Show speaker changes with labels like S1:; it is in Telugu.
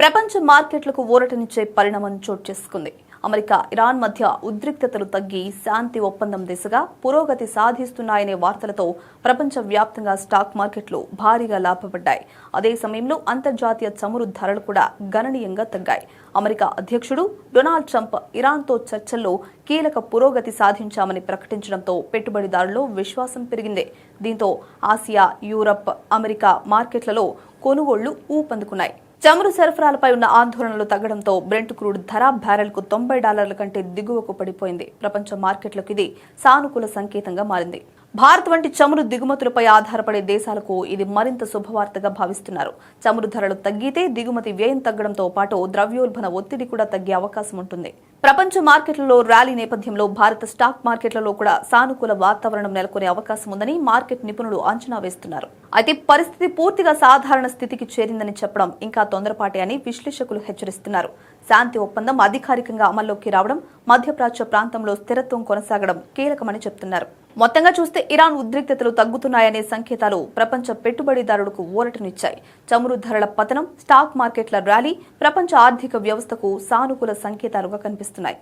S1: ప్రపంచ మార్కెట్లకు ఊరటనిచ్చే పరిణామం చోటు చేసుకుంది. అమెరికా, ఇరాన్ మధ్య ఉద్రిక్తతలు తగ్గి శాంతి ఒప్పందం దిశగా పురోగతి సాధిస్తున్నాయనే వార్తలతో ప్రపంచ వ్యాప్తంగా స్టాక్ మార్కెట్లు భారీగా లాభపడ్డాయి. అదే సమయంలో అంతర్జాతీయ చమురు ధరలు కూడా గణనీయంగా తగ్గాయి. అమెరికా అధ్యక్షుడు డొనాల్డ్ ట్రంప్ ఇరాన్తో చర్చల్లో కీలక పురోగతి సాధించామని ప్రకటించడంతో పెట్టుబడిదారుల్లో విశ్వాసం పెరిగింది. దీంతో ఆసియా, యూరప్, అమెరికా మార్కెట్లలో కొనుగోళ్లు ఊపందుకున్నాయి. చమురు సరఫరాలపై ఉన్న ఆందోళనలు తగ్గడంతో బ్రెంట్ క్రూడ్ ధర బ్యారెల్కు $90 కంటే దిగువకు పడిపోయింది. ప్రపంచ మార్కెట్లకు ఇది సానుకూల సంకేతంగా మారింది. భారత్ వంటి చమురు దిగుమతులపై ఆధారపడే దేశాలకు ఇది మరింత శుభవార్తగా భావిస్తున్నారు. చమురు ధరలు తగ్గితే దిగుమతి వ్యయం తగ్గడంతో పాటు ద్రవ్యోల్బణ ఒత్తిడి కూడా తగ్గే అవకాశం ఉంటుంది. ప్రపంచ మార్కెట్లలో ర్యాలీ నేపథ్యంలో భారత స్టాక్ మార్కెట్లలో కూడా సానుకూల వాతావరణం నెలకొనే అవకాశం ఉందని మార్కెట్ నిపుణులు అంచనా వేస్తున్నారు. అయితే పరిస్థితి పూర్తిగా సాధారణ స్థితికి చేరిందని చెప్పడం ఇంకా తొందరపాటే అని విశ్లేషకులు హెచ్చరిస్తున్నారు. శాంతి ఒప్పందం అధికారికంగా అమల్లోకి రావడం, మధ్యప్రాచ్య ప్రాంతంలో స్థిరత్వం కొనసాగడం కీలకమని చెప్తున్నారు. మొత్తంగా చూస్తే ఇరాన్ ఉద్రిక్తతలు తగ్గుతున్నాయనే సంకేతాలు ప్రపంచ పెట్టుబడిదారులకు ఊరటనిచ్చాయి. చమురు ధరల పతనం, స్టాక్ మార్కెట్ల ర్యాలీ ప్రపంచ ఆర్థిక వ్యవస్థకు సానుకూల సంకేతాలుగా కనిపిస్తున్నాయి.